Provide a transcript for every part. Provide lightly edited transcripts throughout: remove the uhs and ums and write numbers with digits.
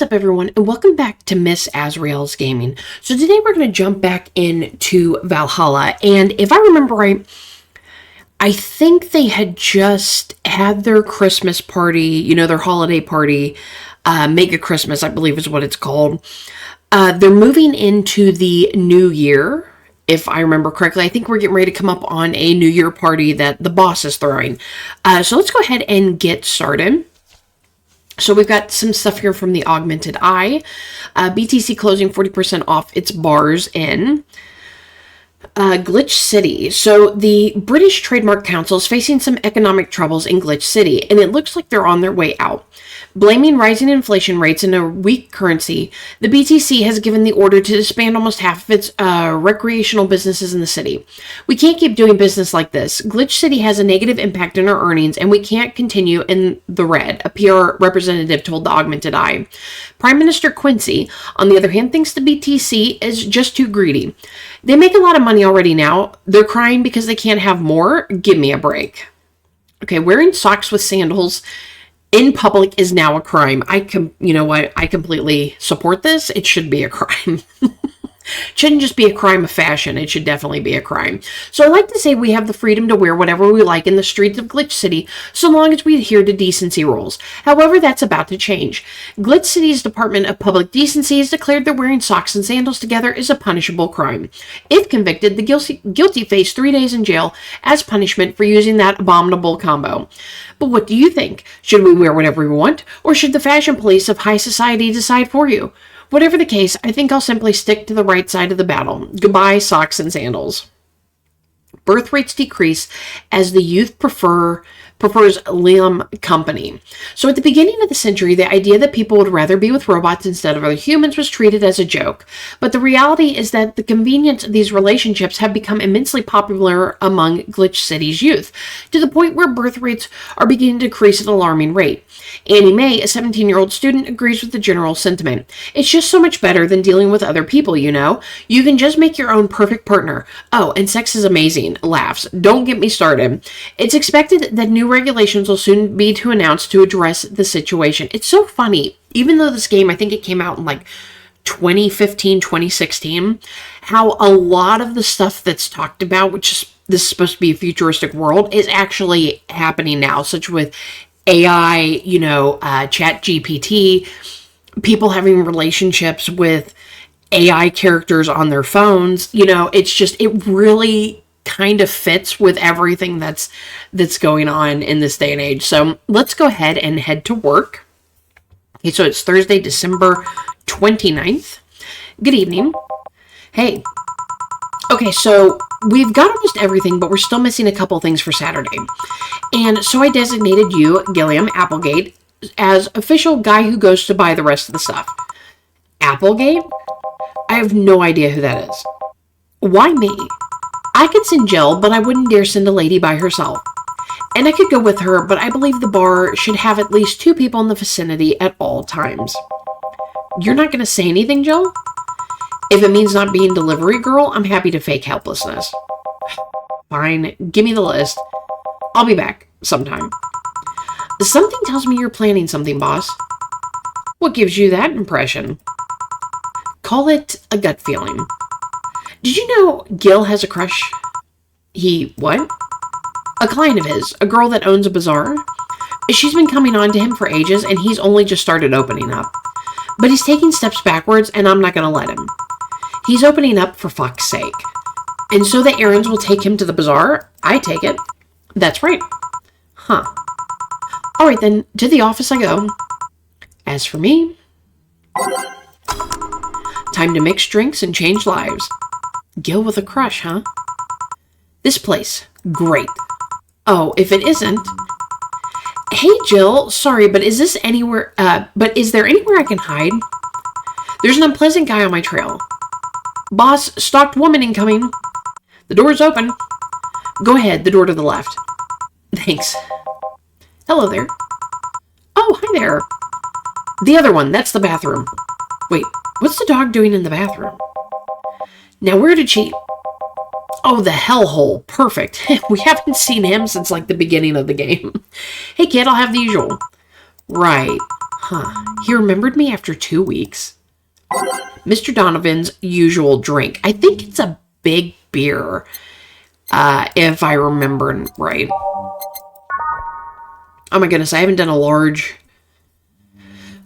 what's up everyone, and welcome back to Miss Azrael's Gaming. So today we're going to jump back into Valhalla, and if I remember right, I think they had just had their Christmas party, their holiday party, Mega Christmas, I believe is what it's called. They're moving into the new year, if I remember correctly. I think we're getting ready to come up on a New Year party that the boss is throwing. So let's go ahead and get started. So we've got some stuff here from the Augmented Eye. BTC closing 40% off its bars in Glitch City. So the British Trademark Council is facing some economic troubles in Glitch City, and it looks like they're on their way out. Blaming rising inflation rates and a weak currency, the BTC has given the order to disband almost half of its recreational businesses in the city. We can't keep doing business like this. Glitch City has a negative impact on our earnings, and we can't continue in the red, a PR representative told the Augmented Eye. Prime Minister Quincy, on the other hand, thinks the BTC is just too greedy. They make a lot of money already now. They're crying because they can't have more. Give me a break. Okay, wearing socks with sandals in public is now a crime. You know what? I completely support this. It should be a crime. It shouldn't just be a crime of fashion. It should definitely be a crime. So I like to say we have the freedom to wear whatever we like in the streets of Glitch City, so long as we adhere to decency rules. However, that's about to change. Glitch City's Department of Public Decency has declared that wearing socks and sandals together is a punishable crime. If convicted, the guilty face 3 days in jail as punishment for using that abominable combo. But what do you think? Should we wear whatever we want, or should the fashion police of high society decide for you? Whatever the case, I think I'll simply stick to the right side of the battle. Goodbye, socks and sandals. Birth rates decrease as the youth prefers Liam company. So at the beginning of the century, the idea that people would rather be with robots instead of other humans was treated as a joke. But the reality is that the convenience of these relationships have become immensely popular among Glitch City's youth, to the point where birth rates are beginning to decrease at an alarming rate. Annie May, a 17-year-old student, agrees with the general sentiment. It's just so much better than dealing with other people, you know? You can just make your own perfect partner. Oh, and sex is amazing. Laughs. Don't get me started. It's expected that new regulations will soon be announced to address the situation. It's so funny. Even though this game, I think it came out in like 2015, 2016, how a lot of the stuff that's talked about, which is this is supposed to be a futuristic world, is actually happening now, such with AI, Chat GPT, people having relationships with AI characters on their phones. It really kind of fits with everything that's going on in this day and age. So let's go ahead and head to work. Okay, so it's Thursday, December 29th. Good evening. Hey. Okay, so we've got almost everything, but we're still missing a couple things for Saturday. And so I designated you, Gilliam Applegate, as official guy who goes to buy the rest of the stuff. Applegate? I have no idea who that is. Why me? I could send Jill, but I wouldn't dare send a lady by herself. And I could go with her, but I believe the bar should have at least 2 people in the vicinity at all times. You're not going to say anything, Jill? If it means not being delivery girl, I'm happy to fake helplessness. Fine, give me the list. I'll be back sometime. Something tells me you're planning something, boss. What gives you that impression? Call it a gut feeling. Did you know Gil has a crush? What? A client of his, a girl that owns a bazaar. She's been coming on to him for ages, and he's only just started opening up. But he's taking steps backwards, and I'm not going to let him. He's opening up for fuck's sake. And so the errands will take him to the bazaar? I take it. That's right. Huh. All right, then, to the office I go. As for me, time to mix drinks and change lives. Gil with a crush, huh? This place, great. Oh, if it isn't. Hey, Jill, sorry, but is there anywhere I can hide? There's an unpleasant guy on my trail. Boss, stalked woman incoming. The door's open. Go ahead, the door to the left. Thanks. Hello there. Oh, hi there. The other one, that's the bathroom. Wait, what's the dog doing in the bathroom? Now, where did she... Oh, the hellhole. Perfect. We haven't seen him since, like, the beginning of the game. Hey, kid, I'll have the usual. Right. He remembered me after 2 weeks. Mr. Donovan's usual drink. I think it's a big beer, if I remember right. Oh my goodness, I haven't done a large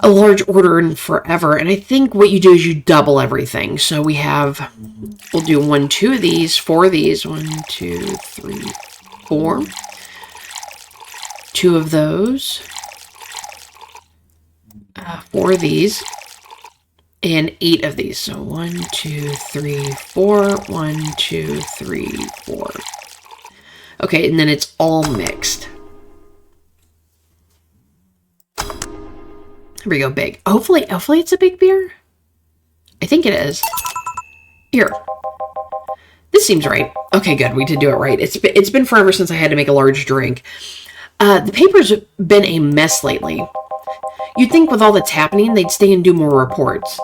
order in forever, and I think what you do is you double everything. So we'll do 2 of these, 4 of these, 1, 2, 3, 4, 2 of those, 4 of these, and 8 of these. So 1, 2, 3, 4, 1, 2, 3, 4. Okay, and then it's all mixed. Here we go, big. Hopefully it's a big beer. I think it is. Here. This seems right. Okay, good. We did do it right. It's been forever since I had to make a large drink. The paper's been a mess lately. You'd think with all that's happening, they'd stay and do more reports.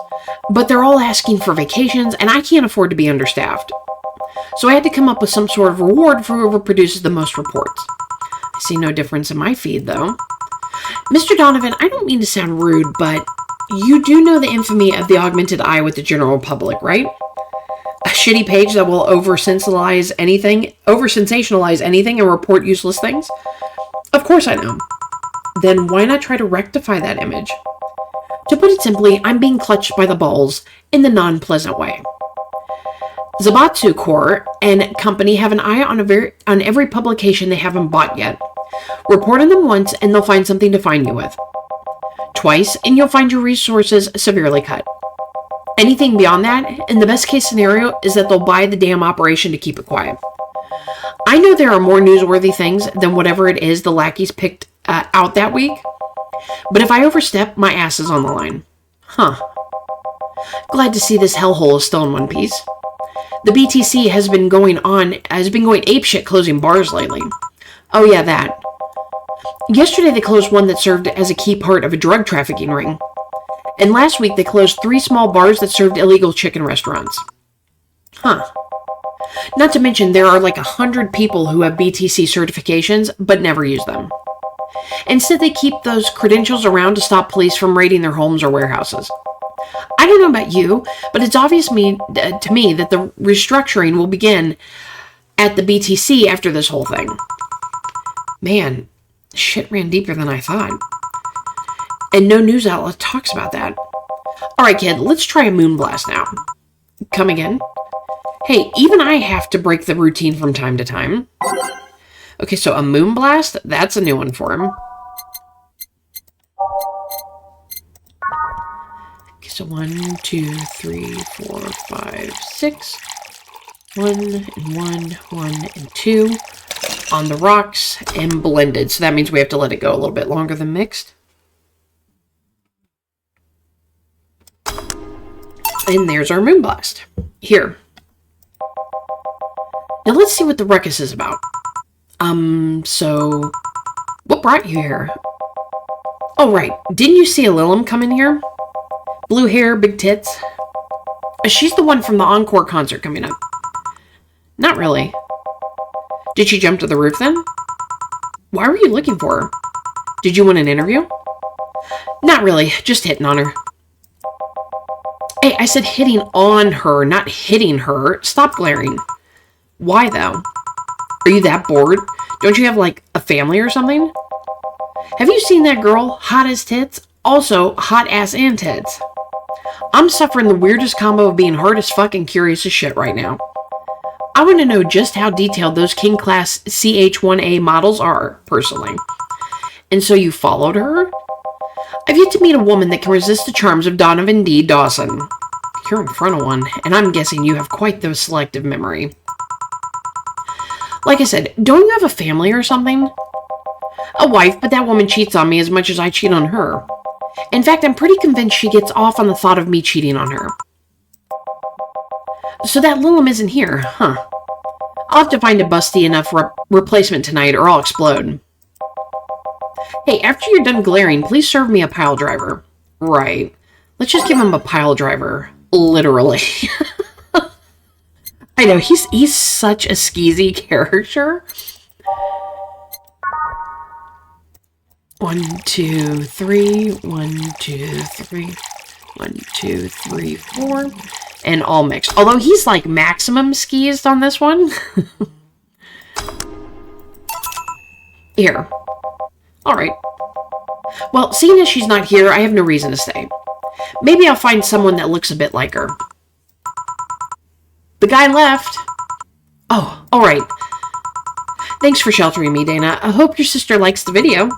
But they're all asking for vacations, and I can't afford to be understaffed. So I had to come up with some sort of reward for whoever produces the most reports. I see no difference in my feed, though. Mr. Donovan, I don't mean to sound rude, but you do know the infamy of the augmented eye with the general public, right? A shitty page that will over-sensationalize anything and report useless things? Of course I know. Then why not try to rectify that image? To put it simply, I'm being clutched by the balls in the non-pleasant way. Zabatsu Corp and company have an eye on every publication they haven't bought yet. Report on them once and they'll find something to fine you with. Twice and you'll find your resources severely cut. Anything beyond that, in the best case scenario, is that they'll buy the damn operation to keep it quiet. I know there are more newsworthy things than whatever it is the lackeys picked out that week, but if I overstep, my ass is on the line. Glad to see this hellhole is still in one piece. The BTC has been going apeshit closing bars lately. Oh yeah, that. Yesterday they closed one that served as a key part of a drug trafficking ring. And last week they closed 3 small bars that served illegal chicken restaurants. Not to mention there are like 100 people who have BTC certifications but never use them. Instead they keep those credentials around to stop police from raiding their homes or warehouses. I don't know about you, but it's obvious to me that the restructuring will begin at the BTC after this whole thing. Man, shit ran deeper than I thought. And no news outlet talks about that. Alright, kid, let's try a moonblast now. Come again? Hey, even I have to break the routine from time to time. Okay, so a moonblast? That's a new one for him. Okay, so 1, 2, 3, 4, 5, 6. 1 and 1, 1 and 2. On the rocks and blended. So that means we have to let it go a little bit longer than mixed. And there's our moonblast. Here. Now let's see what the ruckus is about. So what brought you here? Oh, right. Didn't you see a Lilum come in here? Blue hair, big tits. She's the one from the Encore concert coming up. Not really. Did she jump to the roof then? Why were you looking for her? Did you want an interview? Not really, just hitting on her. Hey, I said hitting on her, not hitting her. Stop glaring. Why though? Are you that bored? Don't you have like a family or something? Have you seen that girl? Hot as tits? Also, hot ass and tits. I'm suffering the weirdest combo of being hard as fuck and curious as shit right now. I want to know just how detailed those King Class CH-1A models are, personally. And so you followed her? I've yet to meet a woman that can resist the charms of Donovan D. Dawson. You're in front of one, and I'm guessing you have quite the selective memory. Like I said, don't you have a family or something? A wife, but that woman cheats on me as much as I cheat on her. In fact, I'm pretty convinced she gets off on the thought of me cheating on her. So that Lilum isn't here, huh? I'll have to find a busty enough replacement tonight or I'll explode. Hey, after you're done glaring, please serve me a pile driver. Right. Let's just give him a pile driver. Literally. I know, he's such a skeezy character. 1, 1, 2, 3, 1, 2, 3, 1, 2, 3, 4, and all mixed. Although he's like maximum skis on this one. Here. Alright. Well, seeing as she's not here, I have no reason to stay. Maybe I'll find someone that looks a bit like her. The guy left. Oh, alright. Thanks for sheltering me, Dana. I hope your sister likes the video.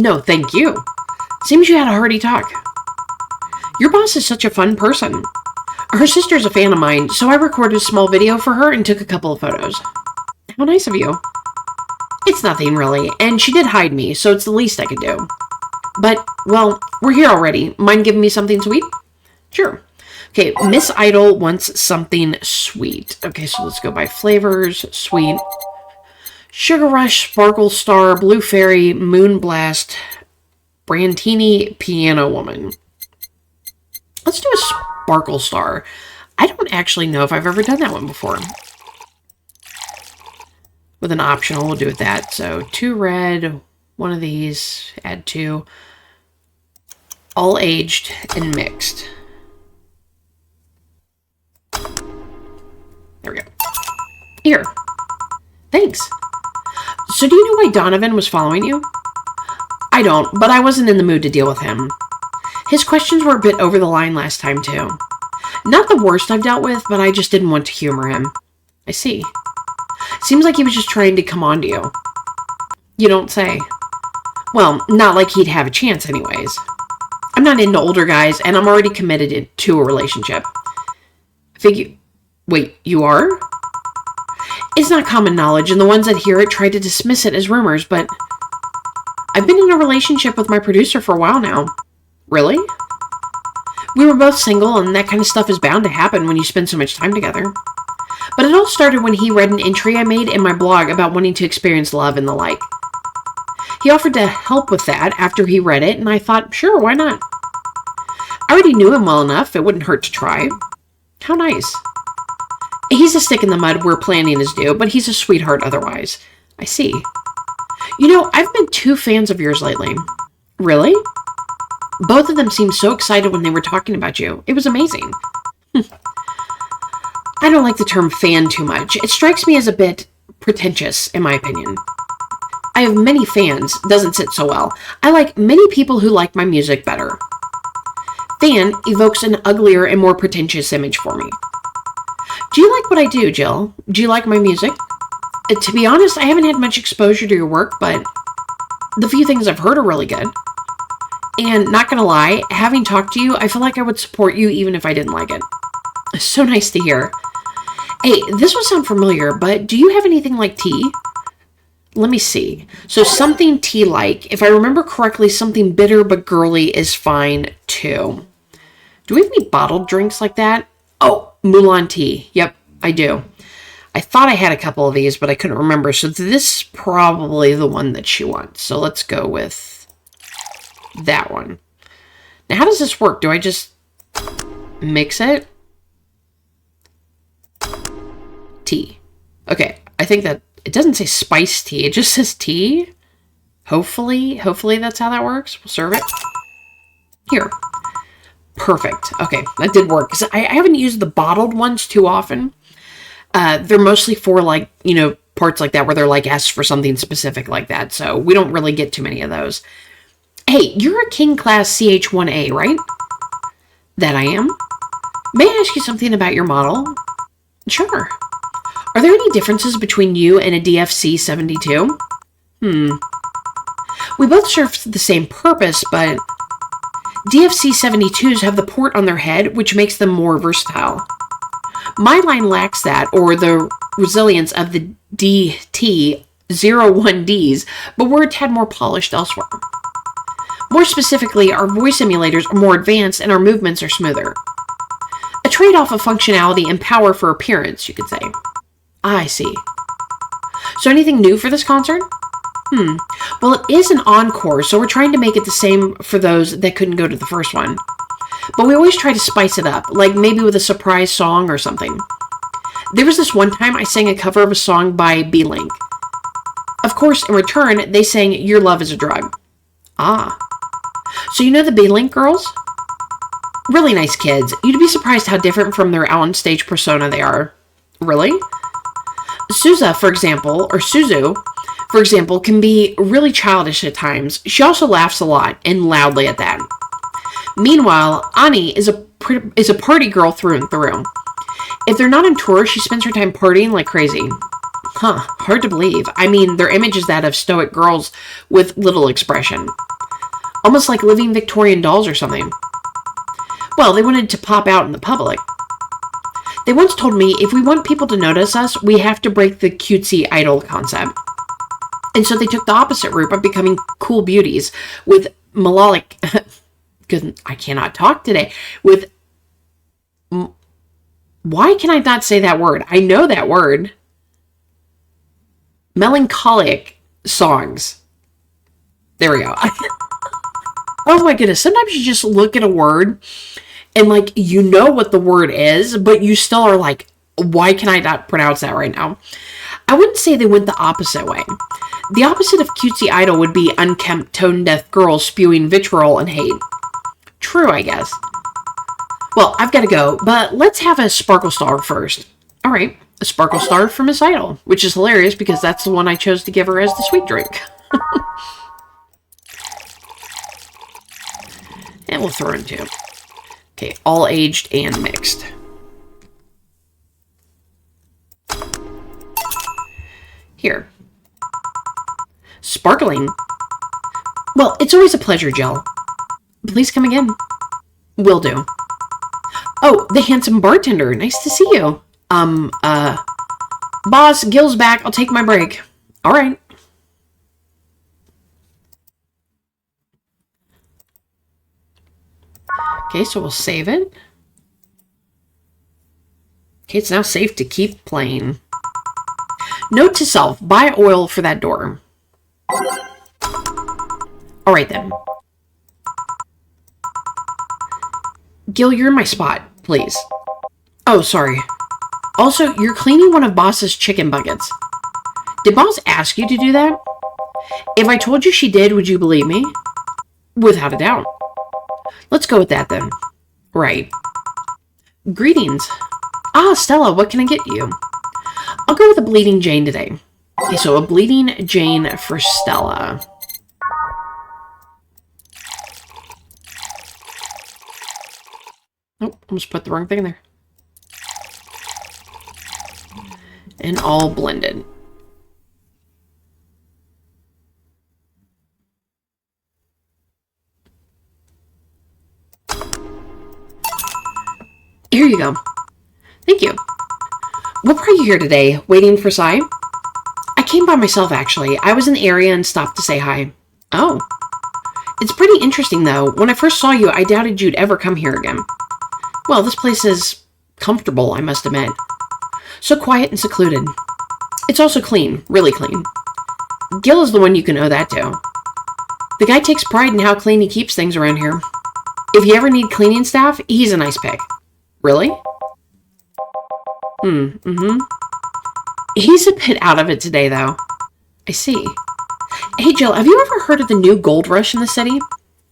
No, thank you. Seems you had a hearty talk. Your boss is such a fun person. Her sister's a fan of mine, so I recorded a small video for her and took a couple of photos. How nice of you. It's nothing, really, and she did hide me, so it's the least I could do. But, well, we're here already. Mind giving me something sweet? Sure. Okay, Miss Idol wants something sweet. Okay, so let's go by flavors. Sweet. Sugar Rush, Sparkle Star, Blue Fairy, Moon Blast, Brantini, Piano Woman. Let's do a Sparkle Star. I don't actually know if I've ever done that one before. With an optional, we'll do it that. So 2 red, 1 of these, add 2. All aged and mixed. There we go. Here. Thanks. So do you know why Donovan was following you? I don't, but I wasn't in the mood to deal with him. His questions were a bit over the line last time, too. Not the worst I've dealt with, but I just didn't want to humor him. I see. Seems like he was just trying to come on to you. You don't say. Well, not like he'd have a chance anyways. I'm not into older guys, and I'm already committed to a relationship. Wait, you are? It's not common knowledge, and the ones that hear it try to dismiss it as rumors, but I've been in a relationship with my producer for a while now. Really? We were both single, and that kind of stuff is bound to happen when you spend so much time together. But it all started when he read an entry I made in my blog about wanting to experience love and the like. He offered to help with that after he read it, and I thought, sure, why not? I already knew him well enough, it wouldn't hurt to try. How nice. He's a stick in the mud where planning is due, but he's a sweetheart otherwise. I see. You know, I've been 2 fans of yours lately. Really? Both of them seemed so excited when they were talking about you. It was amazing. I don't like the term fan too much. It strikes me as a bit pretentious, in my opinion. I have many fans, doesn't sit so well. I like many people who like my music better. Fan evokes an uglier and more pretentious image for me. Do you like what I do, Jill? Do you like my music? To be honest, I haven't had much exposure to your work, but the few things I've heard are really good. And not gonna lie, having talked to you, I feel like I would support you even if I didn't like it. So nice to hear. Hey, this will sound familiar, but do you have anything like tea? Let me see. So something tea-like. If I remember correctly, something bitter but girly is fine too. Do we have any bottled drinks like that? Oh, Mulan tea. Yep, I do. I thought I had a couple of these, but I couldn't remember. So this is probably the one that she wants. So let's go with that one. Now, how does this work? Do I just mix it? Tea. Okay, I think that it doesn't say spice tea. It just says tea. Hopefully that's how that works. We'll serve it. Here. Perfect. Okay, that did work. 'Cause I haven't used the bottled ones too often. They're mostly for, like, you know, parts like that where they're like asked for something specific like that. So we don't really get too many of those. Hey, you're a King Class CH-1A, right? That I am. May I ask you something about your model? Sure. Are there any differences between you and a DFC-72? We both serve the same purpose, but DFC-72s have the port on their head, which makes them more versatile. My line lacks that, or the resilience of the DT-01Ds, but we're a tad more polished elsewhere. More specifically, our voice emulators are more advanced and our movements are smoother. A trade-off of functionality and power for appearance, you could say. I see. So anything new for this concert? Well, it is an encore, so we're trying to make it the same for those that couldn't go to the first one. But we always try to spice it up, like maybe with a surprise song or something. There was this one time I sang a cover of a song by B-Link. Of course, in return, they sang Your Love is a Drug. Ah. So you know the B-Link girls? Really nice kids. You'd be surprised how different from their on-stage persona they are. Really? Suzu, for example, can be really childish at times. She also laughs a lot, and loudly at that. Meanwhile, Ani is a party girl through and through. If they're not on tour, she spends her time partying like crazy. Huh, hard to believe. I mean, their image is that of stoic girls with little expression. Almost like living Victorian dolls or something. Well, they wanted to pop out in the public. They once told me if we want people to notice us, we have to break the cutesy idol concept. And so they took the opposite route by becoming cool beauties with melodic... Because I cannot talk today. With... Why can I not say that word? I know that word. Melancholic songs. There we go. Oh my goodness. Sometimes you just look at a word and like, you know what the word is, but you still are like, why can I not pronounce that right now? I wouldn't say they went the opposite way. The opposite of cutesy idol would be unkempt, tone-deaf girls spewing vitriol and hate. True, I guess. Well, I've got to go, but let's have a Sparkle Star first. All right, a Sparkle Star for Miss Idol, which is hilarious because that's the one I chose to give her as the sweet drink. And we'll throw in two. Okay, all aged and mixed. Here. Sparkling. Well, it's always a pleasure, Jill. Please come again. Will do. Oh, the handsome bartender. Nice to see you. Boss, Gil's back. I'll take my break. All right. Okay, so we'll save it. Okay, it's now safe to keep playing. Note to self, buy oil for that door. Alright then. Gil, you're in my spot, please. Oh, sorry. Also, you're cleaning one of Boss's chicken buckets. Did Boss ask you to do that? If I told you she did, would you believe me? Without a doubt. Let's go with that then. Right. Greetings. Ah, Stella, what can I get you? I'll go with a Bleeding Jane today. Okay, so a Bleeding Jane for Stella. Oh, almost put the wrong thing in there. And all blended. Here you go. Thank you. What brought you here today? Waiting for Sai? I came by myself, actually. I was in the area and stopped to say hi. Oh. It's pretty interesting, though. When I first saw you, I doubted you'd ever come here again. Well, this place is comfortable, I must admit. So quiet and secluded. It's also clean. Really clean. Gil is the one you can owe that to. The guy takes pride in how clean he keeps things around here. If you ever need cleaning staff, he's a nice pick. Really? Mm-hmm. He's a bit out of it today, though. I see. Hey, Jill, have you ever heard of the new gold rush in the city?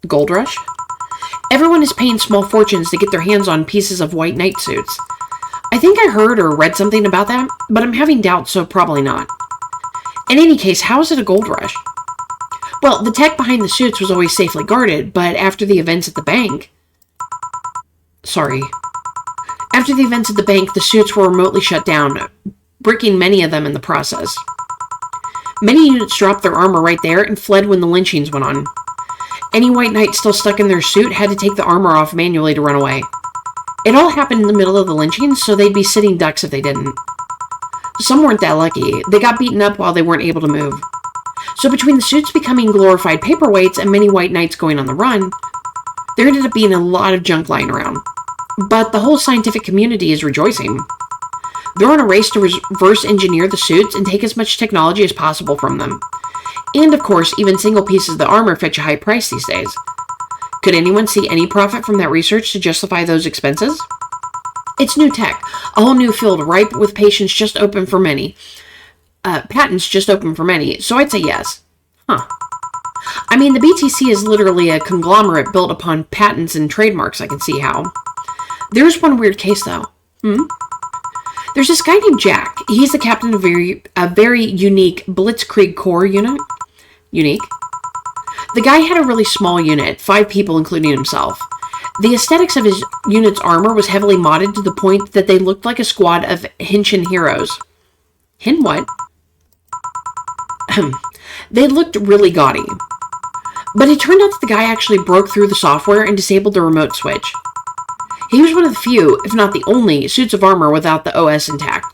Gold rush? Everyone is paying small fortunes to get their hands on pieces of white knight suits. I think I heard or read something about that, but I'm having doubts, so probably not. In any case, how is it a gold rush? Well, the tech behind the suits was always safely guarded, but after the events at the bank... After the events at the bank, the suits were remotely shut down, bricking many of them in the process. Many units dropped their armor right there and fled when the lynchings went on. Any white knight still stuck in their suit had to take the armor off manually to run away. It all happened in the middle of the lynchings, so they'd be sitting ducks if they didn't. Some weren't that lucky. They got beaten up while they weren't able to move. So between the suits becoming glorified paperweights and many white knights going on the run, there ended up being a lot of junk lying around. But the whole scientific community is rejoicing. They're on a race to reverse engineer the suits and take as much technology as possible from them. And of course, even single pieces of the armor fetch a high price these days. Could anyone see any profit from that research to justify those expenses? It's new tech, a whole new field ripe with patents just open for many. So I'd say yes. Huh. I mean, the BTC is literally a conglomerate built upon patents and trademarks. I can see how. There's one weird case, though. There's this guy named Jack. He's the captain of a very unique Blitzkrieg Corps unit. Unique. The guy had a really small unit, 5 people including himself. The aesthetics of his unit's armor was heavily modded to the point that they looked like a squad of Hinchin heroes. Hin what? They looked really gaudy. But it turned out that the guy actually broke through the software and disabled the remote switch. He was one of the few, if not the only, suits of armor without the OS intact.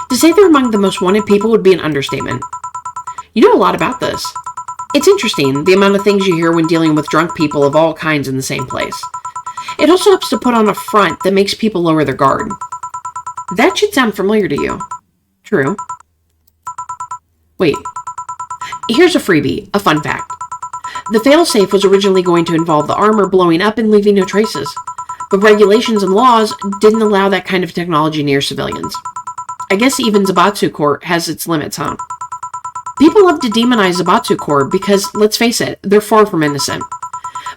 To say they're among the most wanted people would be an understatement. You know a lot about this. It's interesting, the amount of things you hear when dealing with drunk people of all kinds in the same place. It also helps to put on a front that makes people lower their guard. That should sound familiar to you. True. Wait. Here's a freebie, a fun fact. The failsafe was originally going to involve the armor blowing up and leaving no traces. But regulations and laws didn't allow that kind of technology near civilians. I guess even Zaibatsu Corps has its limits, huh? People love to demonize Zaibatsu Corps because, let's face it, they're far from innocent.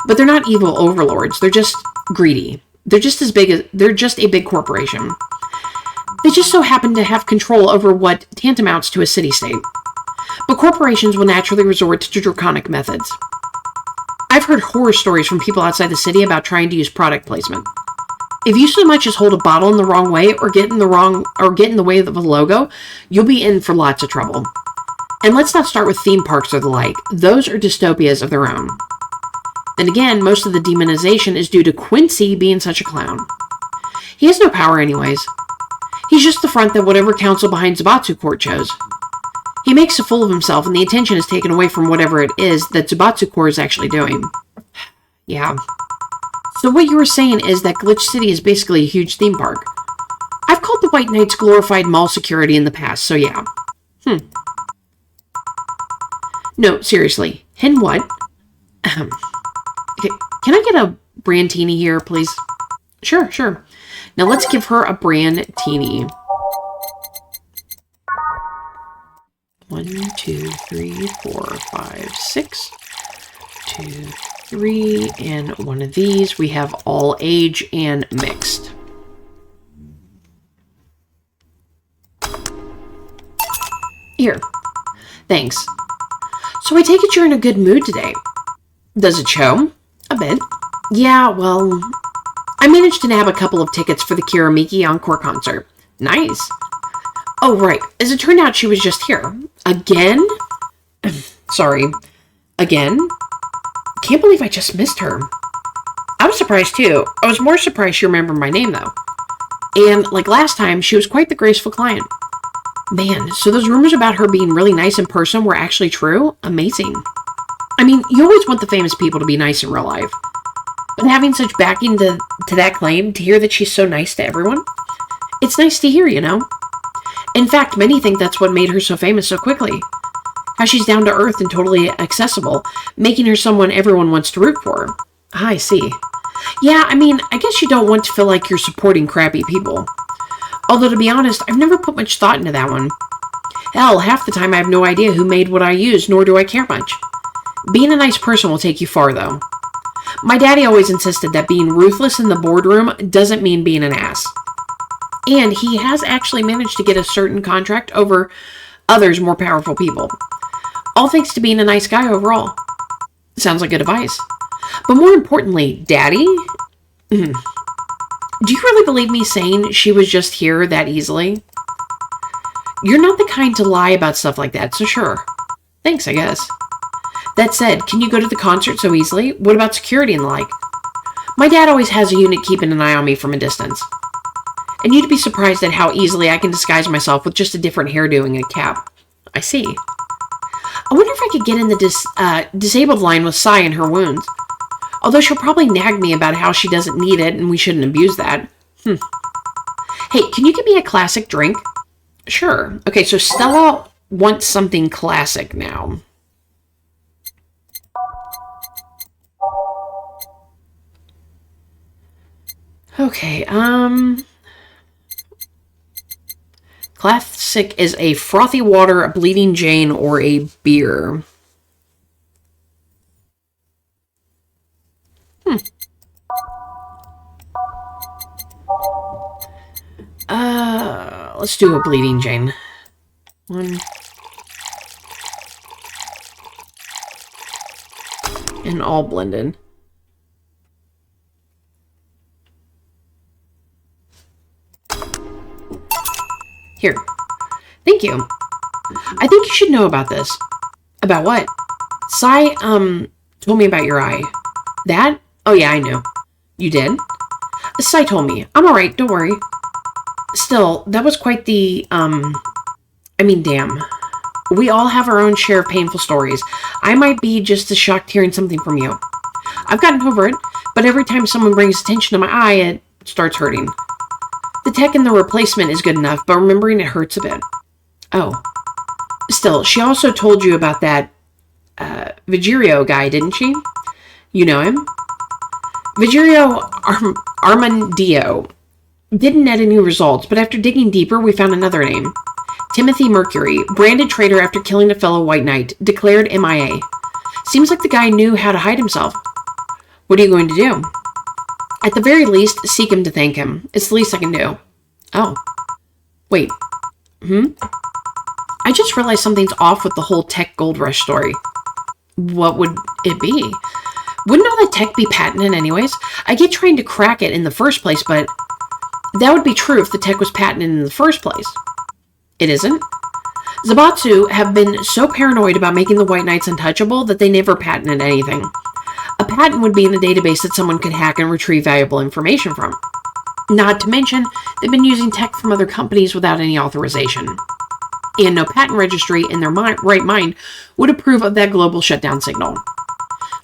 But they're not evil overlords, they're just greedy. They're just a big corporation. They just so happen to have control over what tantamounts to a city-state. But corporations will naturally resort to draconic methods. I've heard horror stories from people outside the city about trying to use product placement. If you so much as hold a bottle in the wrong way or get in the way of a logo, you'll be in for lots of trouble. And let's not start with theme parks or the like. Those are dystopias of their own. Then again, most of the demonization is due to Quincy being such a clown. He has no power anyways. He's just the front that whatever council behind Zaibatsu Court chose. He makes a fool of himself, and the attention is taken away from whatever it is that Zaibatsu Corps is actually doing. Yeah. So what you were saying is that Glitch City is basically a huge theme park. I've called the White Knights glorified mall security in the past, so yeah. No, seriously. Hen what? Okay, can I get a Brandtini here, please? Sure. Now let's give her a Brandtini. 1, 2, 3, 4, 5, 6. 2, 3, and one of these. We have all age and mixed. Here. Thanks. So I take it you're in a good mood today. Does it show? A bit. Yeah, well, I managed to nab a couple of tickets for the Kira Miki Encore concert. Nice. Oh, right. As it turned out, she was just here. Again? Sorry. Again? Can't believe I just missed her. I was surprised, too. I was more surprised she remembered my name, though. And, like last time, she was quite the graceful client. Man, so those rumors about her being really nice in person were actually true? Amazing. I mean, you always want the famous people to be nice in real life. But having such backing to that claim, to hear that she's so nice to everyone, it's nice to hear, you know? In fact, many think that's what made her so famous so quickly. How she's down to earth and totally accessible, making her someone everyone wants to root for. I see. Yeah, I mean, I guess you don't want to feel like you're supporting crappy people. Although, to be honest, I've never put much thought into that one. Hell, half the time I have no idea who made what I use, nor do I care much. Being a nice person will take you far, though. My daddy always insisted that being ruthless in the boardroom doesn't mean being an ass. And he has actually managed to get a certain contract over others more powerful people. All thanks to being a nice guy overall. Sounds like good advice. But more importantly, Daddy? Do you really believe me saying she was just here that easily? You're not the kind to lie about stuff like that, so sure. Thanks, I guess. That said, can you go to the concert so easily? What about security and the like? My dad always has a unit keeping an eye on me from a distance. And you'd be surprised at how easily I can disguise myself with just a different hairdo and a cap. I see. I wonder if I could get in the disabled line with Sai and her wounds. Although she'll probably nag me about how she doesn't need it and we shouldn't abuse that. Hey, can you give me a classic drink? Sure. Okay, so Stella wants something classic now. Okay, classic is a frothy water, a bleeding Jane, or a beer. Let's do a bleeding Jane. 1. And all blended. Here. Thank you. I think you should know about this. About what? Cy, told me about your eye. That? Oh yeah, I knew. You did? Cy told me. I'm alright, don't worry. Still, that was quite the, damn. We all have our own share of painful stories. I might be just as shocked hearing something from you. I've gotten over it, but every time someone brings attention to my eye, it starts hurting. The tech in the replacement is good enough, but remembering it hurts a bit. Oh. Still, she also told you about that, Vigirio guy, didn't she? You know him? Vigirio Armandio. Didn't net any results, but after digging deeper, we found another name. Timothy Mercury, branded traitor after killing a fellow White Knight, declared MIA. Seems like the guy knew how to hide himself. What are you going to do? At the very least, seek him to thank him. It's the least I can do. Oh. Wait. I just realized something's off with the whole tech gold rush story. What would it be? Wouldn't all the tech be patented anyways? I get trying to crack it in the first place, but that would be true if the tech was patented in the first place. It isn't? Zabatsu have been so paranoid about making the White Knights untouchable that they never patented anything. A patent would be in a database that someone could hack and retrieve valuable information from. Not to mention, they've been using tech from other companies without any authorization. And no patent registry in their right mind would approve of that global shutdown signal.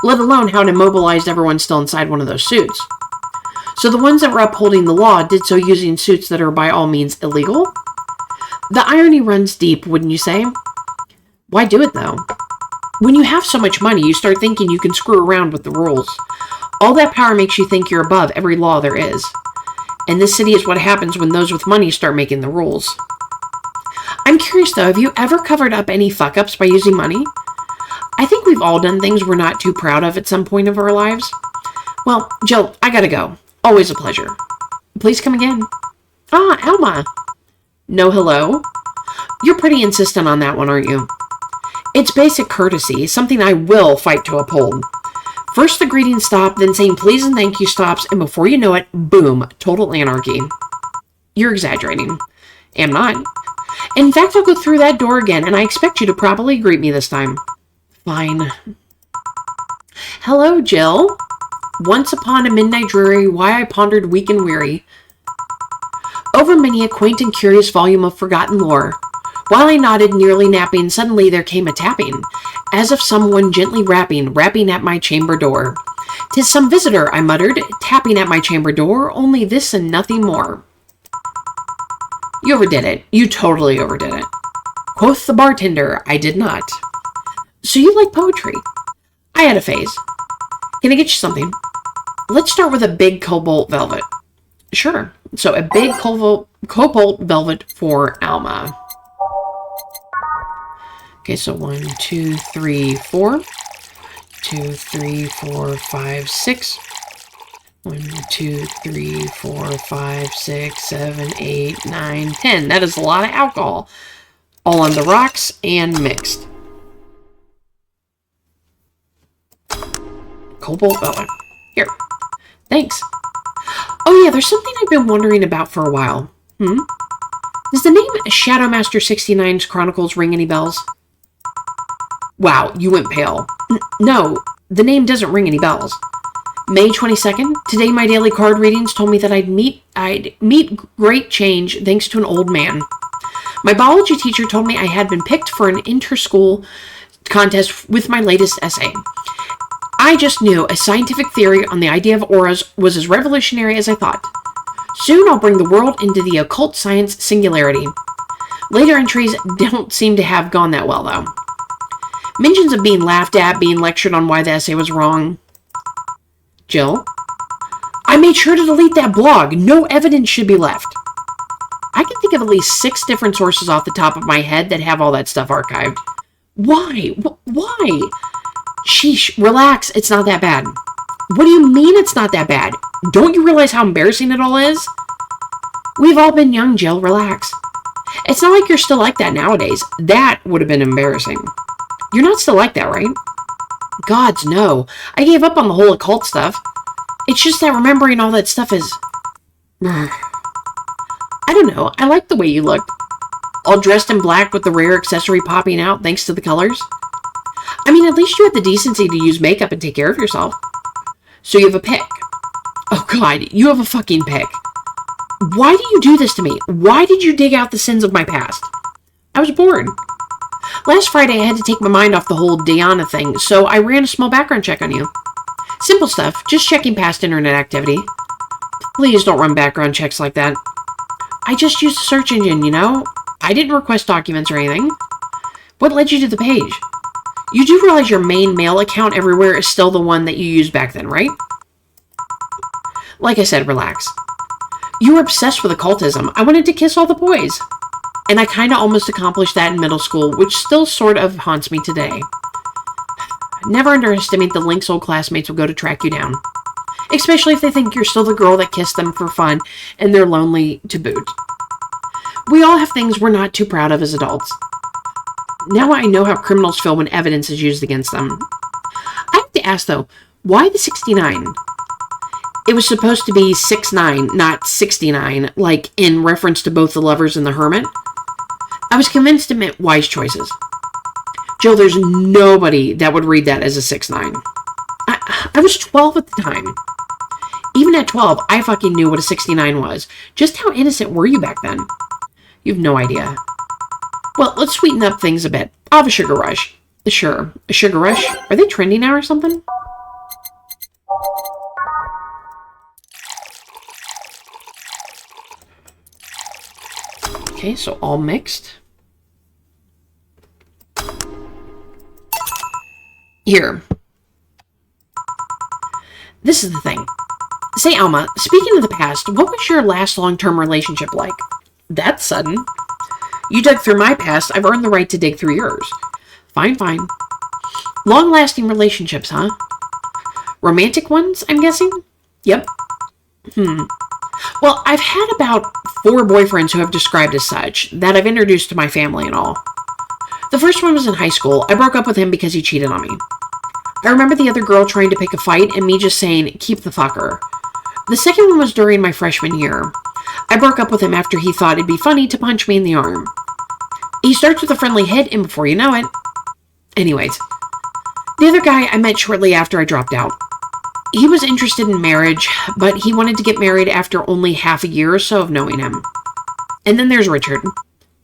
Let alone how it immobilized everyone still inside one of those suits. So the ones that were upholding the law did so using suits that are by all means illegal? The irony runs deep, wouldn't you say? Why do it, though? When you have so much money, you start thinking you can screw around with the rules. All that power makes you think you're above every law there is. And this city is what happens when those with money start making the rules. I'm curious, though, have you ever covered up any fuck-ups by using money? I think we've all done things we're not too proud of at some point of our lives. Well, Jill, I gotta go. Always a pleasure. Please come again. Ah, Alma. No hello? You're pretty insistent on that one, aren't you? It's basic courtesy, something I will fight to uphold. First the greetings stop, then saying please and thank you stops, and before you know it, boom, total anarchy. You're exaggerating. Am not. In fact, I'll go through that door again, and I expect you to properly greet me this time. Fine. Hello, Jill. Once upon a midnight dreary, why I pondered weak and weary. Over many a quaint and curious volume of forgotten lore. While I nodded, nearly napping, suddenly there came a tapping, as of someone gently rapping at my chamber door. "'Tis some visitor," I muttered, tapping at my chamber door, only this and nothing more. You overdid it. You totally overdid it. Quoth the bartender, I did not. So you like poetry? I had a phase. Can I get you something? Let's start with a big cobalt velvet. Sure. So a big cobalt velvet for Alma. Okay, so 1, 2, 3, 4. 2, 3, 4, 5, 6. 1, 2, 3, 4, 5, 6, 7, 8, 9, 10. That is a lot of alcohol. All on the rocks and mixed. Cobalt velvet. Here. Thanks. Oh yeah, there's something I've been wondering about for a while. Does the name Shadowmaster 69's Chronicles ring any bells? Wow, you went pale. No, the name doesn't ring any bells. May 22nd, today my daily card readings told me that I'd meet great change thanks to an old man. My biology teacher told me I had been picked for an inter-school contest with my latest essay. I just knew a scientific theory on the idea of auras was as revolutionary as I thought. Soon I'll bring the world into the occult science singularity. Later entries don't seem to have gone that well, though. Mentions of being laughed at, being lectured on why the essay was wrong. Jill? I made sure to delete that blog. No evidence should be left. I can think of at least 6 different sources off the top of my head that have all that stuff archived. Why? Why? Sheesh, relax. It's not that bad. What do you mean it's not that bad? Don't you realize how embarrassing it all is? We've all been young, Jill. Relax. It's not like you're still like that nowadays. That would have been embarrassing. You're not still like that, right? Gods, no. I gave up on the whole occult stuff. It's just that remembering all that stuff is... I don't know. I like the way you looked. All dressed in black with the rare accessory popping out thanks to the colors. I mean, at least you had the decency to use makeup and take care of yourself. So you have a pick. Oh God, you have a fucking pick. Why do you do this to me? Why did you dig out the sins of my past? I was bored. Last Friday, I had to take my mind off the whole Diana thing, so I ran a small background check on you. Simple stuff, just checking past internet activity. Please don't run background checks like that. I just used a search engine, you know? I didn't request documents or anything. What led you to the page? You do realize your main mail account everywhere is still the one that you used back then, right? Like I said, relax. You were obsessed with occultism. I wanted to kiss all the boys. And I kind of almost accomplished that in middle school, which still sort of haunts me today. Never underestimate the lengths old classmates will go to track you down. Especially if they think you're still the girl that kissed them for fun and they're lonely to boot. We all have things we're not too proud of as adults. Now I know how criminals feel when evidence is used against them. I have to ask though, why the 69? It was supposed to be 69, not 69, like in reference to both the lovers and the hermit. I was convinced it meant wise choices. Jill, there's nobody that would read that as a 69. I was 12 at the time. Even at 12, I fucking knew what a 69 was. Just how innocent were you back then? You have no idea. Well, let's sweeten up things a bit. I'll have a sugar rush. Sure. A sugar rush? Are they trendy now or something? Okay, so all mixed. Here. This is the thing. Say, Alma, speaking of the past, what was your last long-term relationship like? That's sudden. You dug through my past, I've earned the right to dig through yours. Fine, fine. Long-lasting relationships, huh? Romantic ones, I'm guessing? Yep. Well, I've had about 4 boyfriends who have described as such, that I've introduced to my family and all. The first one was in high school. I broke up with him because he cheated on me. I remember the other girl trying to pick a fight and me just saying, keep the fucker. The second one was during my freshman year. I broke up with him after he thought it'd be funny to punch me in the arm. He starts with a friendly hit, and before you know it... Anyways, the other guy I met shortly after I dropped out. He was interested in marriage, but he wanted to get married after only half a year or so of knowing him. And then there's Richard.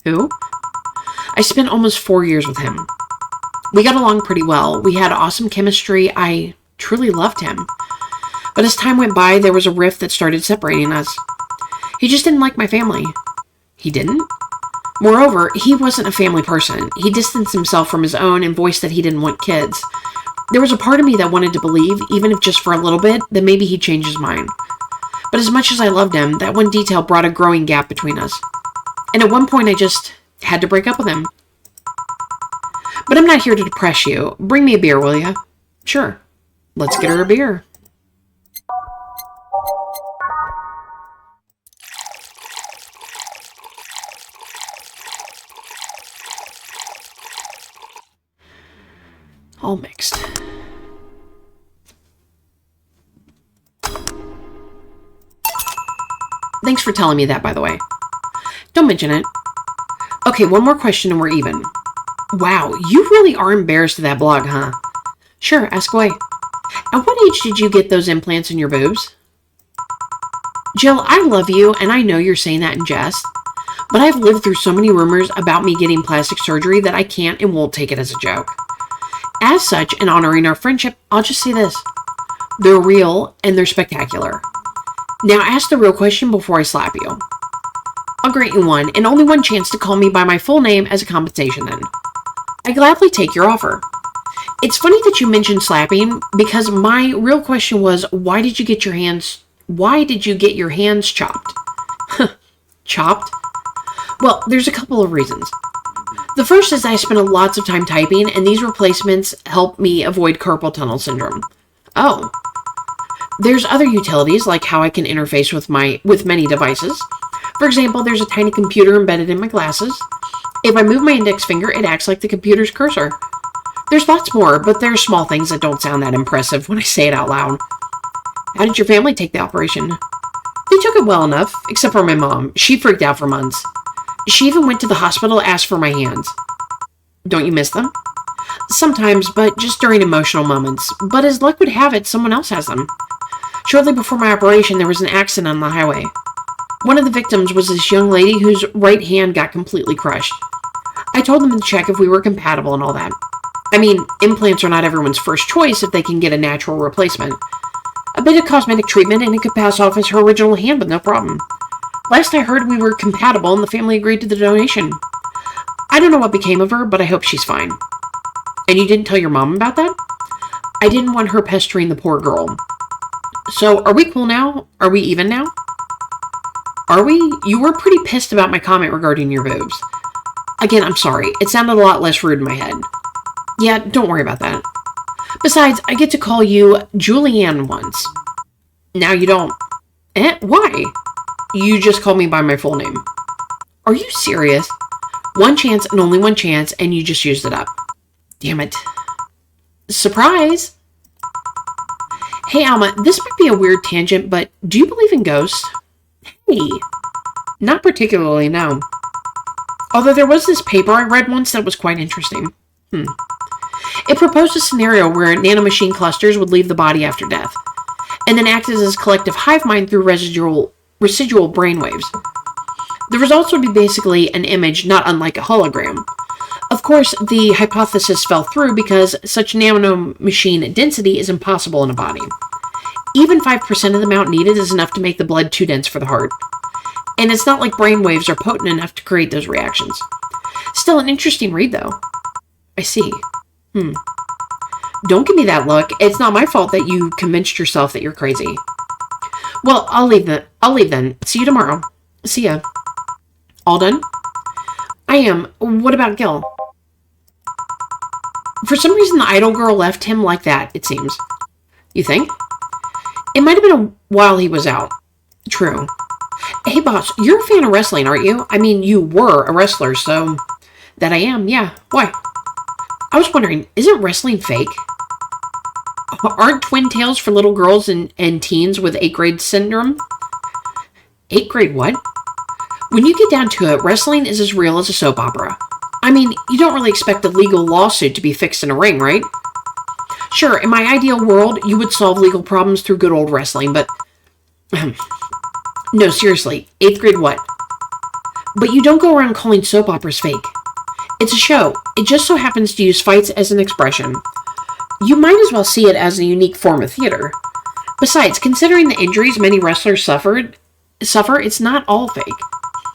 Who? I spent almost 4 years with him. We got along pretty well. We had awesome chemistry. I truly loved him. But as time went by, there was a rift that started separating us. He just didn't like my family. He didn't? Moreover, he wasn't a family person. He distanced himself from his own and voiced that he didn't want kids. There was a part of me that wanted to believe, even if just for a little bit, that maybe he'd change his mind. But as much as I loved him, that one detail brought a growing gap between us. And at one point, I just had to break up with him. But I'm not here to depress you. Bring me a beer, will ya? Sure. Let's get her a beer. All mixed. Thanks for telling me that, by the way. Don't mention it. Okay, one more question and we're even. Wow, you really are embarrassed of that blog, huh? Sure, ask away. At what age did you get those implants in your boobs? Jill, I love you, and I know you're saying that in jest, but I've lived through so many rumors about me getting plastic surgery that I can't and won't take it as a joke. As such, in honoring our friendship, I'll just say this. They're real, and they're spectacular. Now ask the real question before I slap you. I'll grant you one, and only one chance to call me by my full name as a compensation then. I gladly take your offer. It's funny that you mentioned slapping, because my real question was, why did you get your hands chopped? Chopped? Well, there's a couple of reasons. The first is I spent lots of time typing, and these replacements help me avoid carpal tunnel syndrome. Oh. There's other utilities, like how I can interface with many devices. For example, there's a tiny computer embedded in my glasses. If I move my index finger, it acts like the computer's cursor. There's lots more, but there's small things that don't sound that impressive when I say it out loud. How did your family take the operation? They took it well enough, except for my mom. She freaked out for months. She even went to the hospital to ask for my hands. Don't you miss them? Sometimes, but just during emotional moments. But as luck would have it, someone else has them. Shortly before my operation, there was an accident on the highway. One of the victims was this young lady whose right hand got completely crushed. I told them to check if we were compatible and all that. I mean, implants are not everyone's first choice if they can get a natural replacement. A bit of cosmetic treatment and it could pass off as her original hand with no problem. Last I heard, we were compatible and the family agreed to the donation. I don't know what became of her, but I hope she's fine. And you didn't tell your mom about that? I didn't want her pestering the poor girl. So, are we cool now? Are we even now? Are we? You were pretty pissed about my comment regarding your boobs. Again, I'm sorry. It sounded a lot less rude in my head. Yeah, don't worry about that. Besides, I get to call you Julianne once. Now you don't. Why? You just called me by my full name. Are you serious? One chance and only one chance, and you just used it up. Damn it. Surprise! Hey, Alma, this might be a weird tangent, but do you believe in ghosts? Hey. Not particularly, no. Although there was this paper I read once that was quite interesting. It proposed a scenario where nanomachine clusters would leave the body after death, and then act as a collective hive mind through residual brainwaves. The results would be basically an image not unlike a hologram. Of course, the hypothesis fell through because such nanomachine density is impossible in a body. Even 5% of the amount needed is enough to make the blood too dense for the heart. And it's not like brainwaves are potent enough to create those reactions. Still an interesting read, though. I see. Don't give me that look. It's not my fault that you convinced yourself that you're crazy. Well, I'll leave then. See you tomorrow. See ya. All done? I am. What about Gil? For some reason, the idol girl left him like that, it seems. You think? It might have been a while he was out. True. Hey, boss, you're a fan of wrestling, aren't you? I mean, you were a wrestler, so... That I am, yeah. Why? I was wondering, isn't wrestling fake? Aren't twin tails for little girls and teens with 8th grade syndrome? 8th grade what? When you get down to it, wrestling is as real as a soap opera. I mean, you don't really expect a legal lawsuit to be fixed in a ring, right? Sure, in my ideal world, you would solve legal problems through good old wrestling, but... No, seriously, 8th grade what? But you don't go around calling soap operas fake. It's a show. It just so happens to use fights as an expression. You might as well see it as a unique form of theater. Besides, considering the injuries many wrestlers suffer, it's not all fake.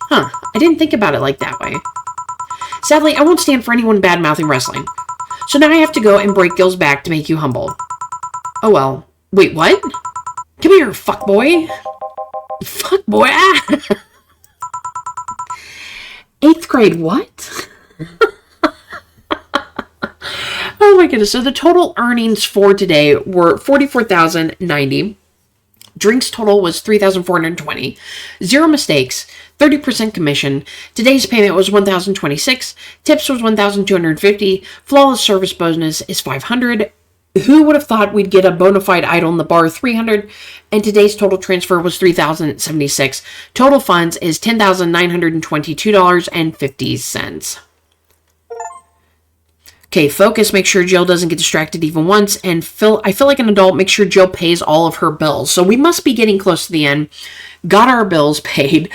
I didn't think about it like that way. Sadly, I won't stand for anyone bad-mouthing wrestling. So now I have to go and break Gil's back to make you humble. Oh well. Wait, what? Come here, fuckboy. Fuckboy? 8th grade what? Oh my goodness. So the total earnings for today were $44,090. Drinks total was $3,420. 0 mistakes. 30% commission. Today's payment was $1,026. Tips was $1,250. Flawless service bonus is $500. Who would have thought we'd get a bona fide idol in the bar $300? And today's total transfer was $3,076. Total funds is $10,922.50. Okay, focus. Make sure Jill doesn't get distracted even once. And I feel like an adult. Make sure Jill pays all of her bills. So we must be getting close to the end. Got our bills paid.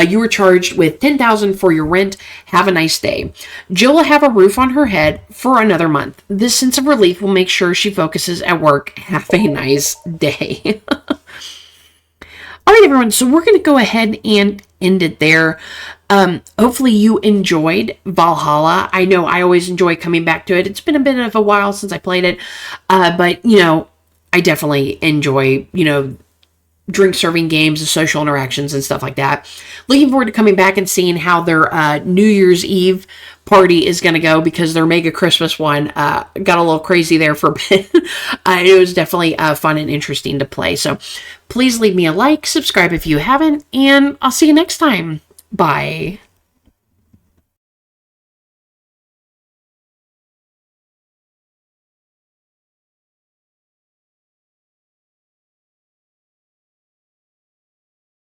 You were charged with $10,000 for your rent. Have a nice day. Jill will have a roof on her head for another month. This sense of relief will make sure she focuses at work. Have a nice day. All right, everyone. So we're going to go ahead and end it there. Hopefully you enjoyed Valhalla. I know I always enjoy coming back to it. It's been a bit of a while since I played it. But, I definitely enjoy, drink serving games and social interactions and stuff like that. Looking forward to coming back and seeing how their New Year's Eve party is going to go, because their Mega Christmas one got a little crazy there for a bit. It was definitely fun and interesting to play. So please leave me a like, subscribe if you haven't, and I'll see you next time. Bye.